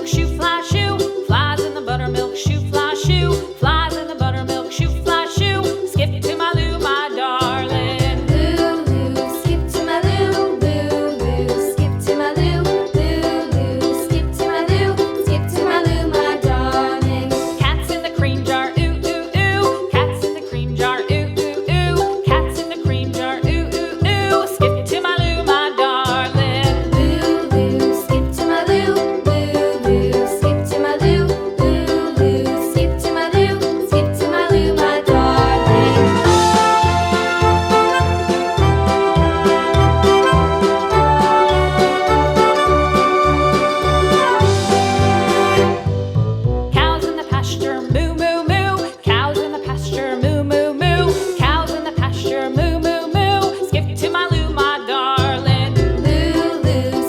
buttermilk shoe, fly shoe. Flies in the buttermilk shoe, fly shoe. Flies in the buttermilk shoe, fly shoe. Skip to my Lou, my darling. Lou, skip to my Lou, Lou, skip to my Lou, Lou, skip to my Lou, skip to my Lou, my darling. Cats in the cream jar, ooh, ooh, ooh. Cats in the cream jar, ooh, ooh, ooh. Cats in the cream jar, ooh, ooh, ooh. Skip to my Lou, my darling. Lou, skip to my Lou, Lou, skip to my Lou, Lou, skip to my Lou, skip to my Lou, my darling. Cows in the pasture, moo, moo, moo. Cows in the pasture, moo, moo, moo. Cows in the pasture, moo, moo, moo. Skip to my Lou, my darling. Lou,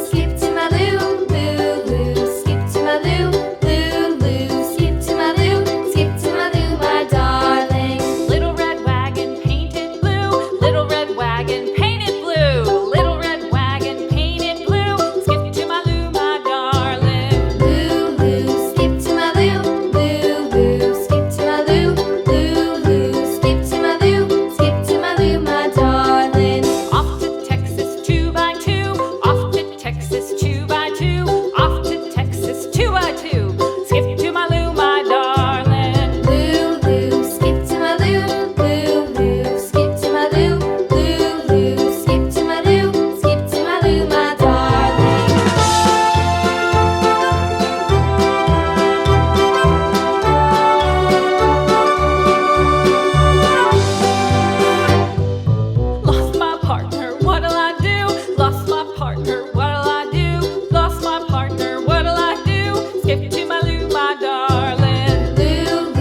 skip to my Lou, Lou, skip to my Lou, Lou, skip to my Lou, skip to my Lou, my darling. Little red wagon painted blue. Little red wagon painted blue. Little red wagon painted blue. Skip to my Lou, my darling. Lou, skip to my Lou, Lou, skip to my Lou, Lou, skip to my Lou, skip to my Lou, my darling. Off to Texas 2x2. Off to Texas 2x2. Off to Texas 2x2. Skip to my Lou, my darling. Lou, skip to my Lou, Lou, skip to my Lou, Lou, skip to my Lou, skip to my Lou, my darling. Lost my partner, what'll I do? Lost my partner, what'll I do? Lost my partner, what'll I do? Skip to my Lou, my darling. Lou,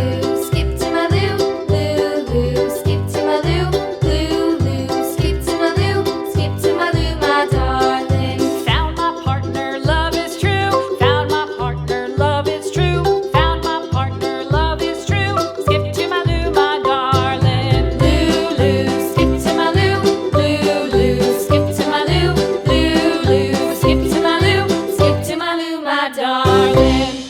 skip to my Lou, Lou, skip to my Lou, Lou, skip to my Lou, skip to my Lou, my darling. Found my partner, love is true. Found my partner, love is true. Found my partner, love is true. Skip to my Lou, my darling. Lou, skip to my Lou, Lou, skip to my Lou, Lou, skip to my Lou, skip to my Lou, my darling.